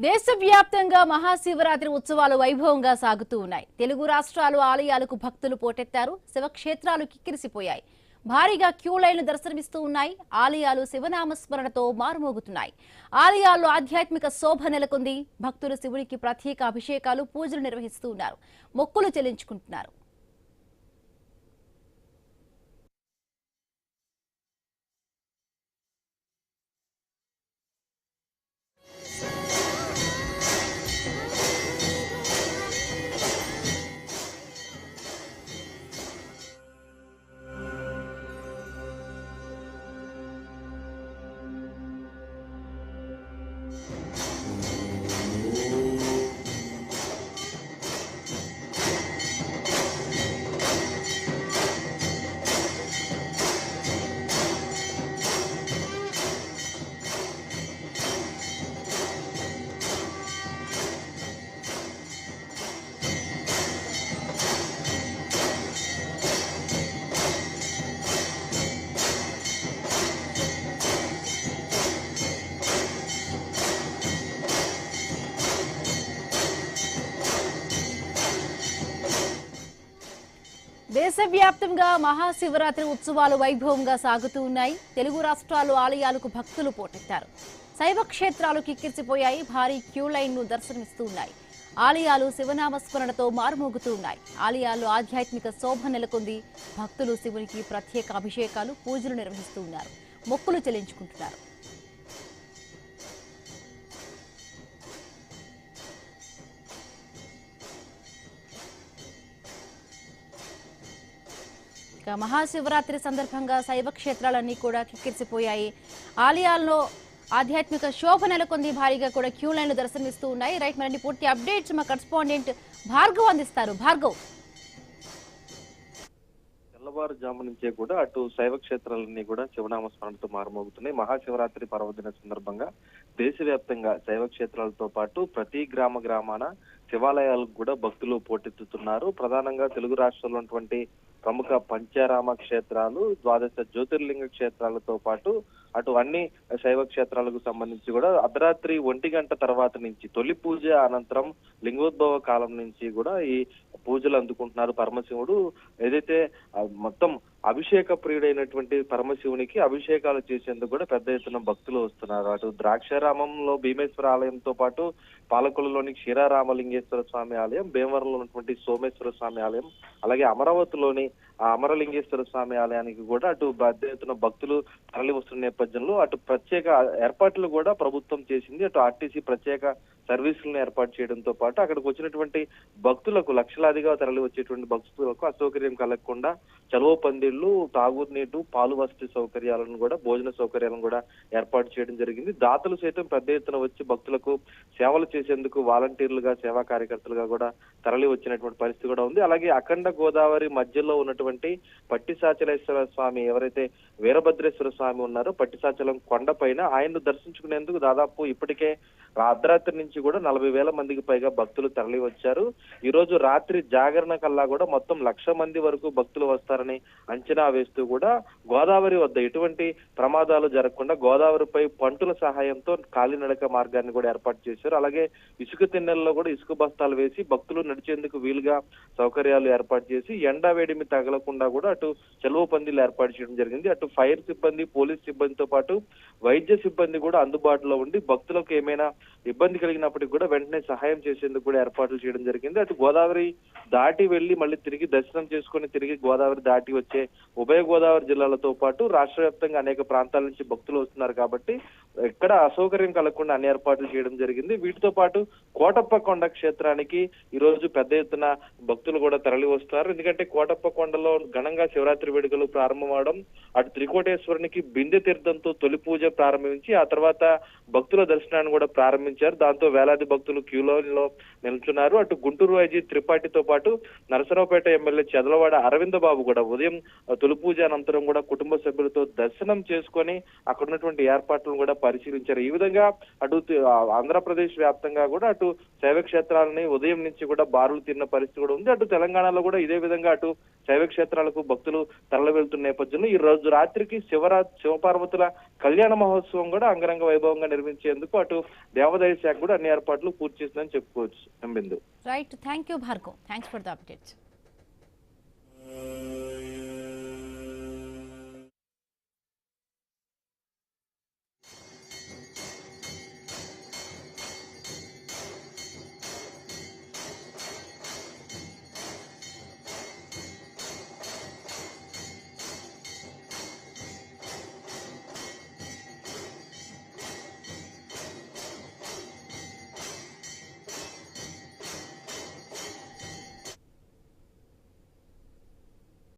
దేశవ్యాప్తంగా మహాశివరాత్రి ఉత్సవాలు వైభవంగా సాగుతూ ఉన్నాయి. తెలుగు రాష్ట్రాలు ఆలయాలకు భక్తులు పోటెత్తారు. శివక్షేత్రాలు కిక్కిరిసిపోయాయి. భారీగా క్యూ లైన్లు దర్శనమిస్తూ ఉన్నాయి. ఆలయాలు శివనామస్మరణతో మారుమోగుతున్నాయి. ఆలయాల్లో ఆధ్యాత్మిక శోభ నెలకొంది. భక్తులు శివుడికి ప్రత్యేక అభిషేకాలు, పూజలు నిర్వహిస్తూ ఉన్నారు. మొక్కులు చెల్లించుకుంటున్నారు. దేశవ్యాప్తంగా మహాశివరాత్రి ఉత్సవాలు వైభవంగా సాగుతూ ఉన్నాయి. తెలుగు రాష్ట్రాలు ఆలయాలకు భక్తులు పోటెత్తారు. శైవ క్షేత్రాలు కిక్కిరిసిపోయాయి. భారీ క్యూ లైన్లు దర్శనమిస్తూ ఉన్నాయి. ఆలయాలు శివనామస్మరణతో మారుమోగుతూ ఉన్నాయి. ఆలయాల్లో ఆధ్యాత్మిక శోభ నెలకొంది. భక్తులు శివునికి ప్రత్యేక అభిషేకాలు, పూజలు నిర్వహిస్తూ ఉన్నారు. మొక్కులు చెల్లించుకుంటున్నారు. మహాశివరాత్రి సందర్భంగా శైవ క్షేత్రాలన్నీ కూడా కిక్కిరిసిపోయాయి. ఆలయాల్లో ఆధ్యాత్మిక శోభ నెలకొంది. భారీగా కూడా క్యూ లైన్లు దర్శనమిస్తూ ఉన్నాయి. రైట్, మరిన్ని పూర్తి అప్డేట్స్ మా కరెస్పాండెంట్ భార్గవ్ అందిస్తారు. భార్గవ్, తెల్లవారుజాము నుంచే కూడా అటు శైవ క్షేత్రాలన్నీ కూడా శివనామస్మరణతో మారుమోగుతున్నాయి. మహాశివరాత్రి పర్వదిన సందర్భంగా దేశవ్యాప్తంగా శైవ క్షేత్రాలతో పాటు ప్రతి గ్రామాన శివాలయాలకు కూడా భక్తులు పోటెత్తుతున్నారు. ప్రధానంగా తెలుగు రాష్ట్రాల్లో ఉన్నటువంటి ప్రముఖ పంచారామ క్షేత్రాలు, ద్వాదశ జ్యోతిర్లింగ క్షేత్రాలతో పాటు అటు అన్ని శైవ క్షేత్రాలకు సంబంధించి కూడా అర్ధరాత్రి 1 గంట తర్వాత నుంచి తొలి పూజ అనంతరం లింగోద్భవ కాలం నుంచి కూడా ఈ పూజలు అందుకుంటున్నారు. పరమశివుడు ఏదైతే మొత్తం అభిషేక ప్రియుడైనటువంటి పరమశివునికి అభిషేకాలు చేసేందుకు కూడా పెద్ద ఎత్తున భక్తులు వస్తున్నారు. అటు ద్రాక్షారామంలో భీమేశ్వర ఆలయంతో పాటు పాలకొల్లులోని క్షీరారామలింగేశ్వర స్వామి ఆలయం, భీమవరంలో ఉన్నటువంటి సోమేశ్వర స్వామి ఆలయం, అలాగే అమరావతిలోని అమరలింగేశ్వర స్వామి ఆలయానికి కూడా అటు పెద్ద ఎత్తున భక్తులు తరలి వస్తున్న నేపథ్యంలో అటు ప్రత్యేక ఏర్పాట్లు కూడా ప్రభుత్వం చేసింది. అటు ఆర్టీసీ ప్రత్యేక సర్వీసులను ఏర్పాటు చేయడంతో పాటు అక్కడికి వచ్చినటువంటి భక్తులకు, లక్షలాదిగా తరలి వచ్చేటువంటి భక్తులకు అసౌకర్యం కలగకుండా చలువ పందిళ్లు, తాగునీరు, పాలు వసతి సౌకర్యాలను కూడా, భోజన సౌకర్యాలను కూడా ఏర్పాటు చేయడం జరిగింది. దాతలు సైతం పెద్ద ఎత్తున వచ్చి భక్తులకు సేవలు చేసేందుకు వాలంటీర్లుగా, సేవా కార్యకర్తలుగా కూడా తరలి వచ్చినటువంటి పరిస్థితి కూడా ఉంది. అలాగే అఖండ గోదావరి మధ్యలో ఉన్నటువంటి పట్టిసాచలేశ్వర స్వామి, ఎవరైతే వీరభద్రేశ్వర స్వామి ఉన్నారో పట్టిసాచలం కొండ పైన ఆయన్ను దర్శించుకునేందుకు దాదాపు ఇప్పటికే అర్ధరాత్రి నుంచి కూడా 40,000 మందికి పైగా భక్తులు తరలి వచ్చారు. ఈ రోజు రాత్రి జాగరణ కల్లా కూడా మొత్తం 1,00,000 మంది వరకు భక్తులు వస్తారని అంచనా వేస్తూ కూడా గోదావరి వద్ద ఎటువంటి ప్రమాదాలు జరగకుండా గోదావరిపై పంటుల సహాయంతో కాలినడక మార్గాన్ని కూడా ఏర్పాటు చేశారు. అలాగే ఇసుక తిన్నెల్లో కూడా ఇసుక బస్తాలు వేసి భక్తులు నడిచేందుకు వీలుగా సౌకర్యాలు ఏర్పాటు చేసి ఎండా వేడిమి తగలకుండా కూడా అటు చెలువ పందిలు ఏర్పాటు చేయడం జరిగింది. అటు ఫైర్ సిబ్బంది, పోలీస్ సిబ్బందితో పాటు వైద్య సిబ్బంది కూడా అందుబాటులో ఉండి భక్తులకు ఏమైనా ఇబ్బంది కలిగినప్పటికీ కూడా వెంటనే సహాయం చేసేందుకు కూడా ఏర్పాట్లు చేయడం జరిగింది. అటు గోదావరి దాటి వెళ్లి మళ్ళీ తిరిగి దర్శనం చేసుకుని తిరిగి గోదావరి దాటి వచ్చే ఉభయ గోదావరి జిల్లాలతో పాటు రాష్ట్ర వ్యాప్తంగా అనేక ప్రాంతాల నుంచి భక్తులు వస్తున్నారు కాబట్టి ఎక్కడ అసౌకర్యం కలగకుండా అన్ని ఏర్పాట్లు చేయడం జరిగింది. వీటితో పాటు కోటప్ప కొండ క్షేత్రానికి ఈ రోజు పెద్ద ఎత్తున భక్తులు కూడా తరలి వస్తున్నారు. ఎందుకంటే కోటప్ప కొండలో ఘనంగా శివరాత్రి వేడుకలు ప్రారంభమవడం, అటు త్రికోటేశ్వరునికి బిందె తీర్థంతో తొలి పూజ ప్రారంభించి ఆ తర్వాత భక్తుల దర్శనాన్ని కూడా ప్రారంభించారు. దాంతో వేలాది భక్తులు క్యూలో నిల్చున్నారు. అటు గుంటూరు ఐజీ త్రిపాఠితో పాటు నరసరావుపేట ఎమ్మెల్యే చదలవాడ అరవింద బాబు కూడా ఉదయం తొలి పూజ అనంతరం కూడా కుటుంబ సభ్యులతో దర్శనం చేసుకొని అక్కడ ఉన్నటువంటి ఏర్పాట్లను కూడా పరిశీలించారు. ఈ విధంగా అటు ఆంధ్రప్రదేశ్ వ్యాప్తంగా కూడా అటు శైవ క్షేత్రాలని ఉదయం నుంచి కూడా బారులు తీరిన పరిస్థితి కూడా ఉంది. అటు తెలంగాణలో కూడా ఇదే విధంగా అటు శైవ క్షేత్రాలకు భక్తులు తరలి వెళ్తున్న నేపథ్యంలో ఈ రోజు రాత్రికి శివపార్వతుల కళ్యాణ మహోత్సవం కూడా అంగరంగ వైభవంగా నిర్వహించేందుకు అటు దేవాదాయ శాఖ కూడా అన్ని ఏర్పాట్లు పూర్తి చేసిందని చెప్పుకోవచ్చు. Bindu. Right, thank you Bhargav, thanks for the updates.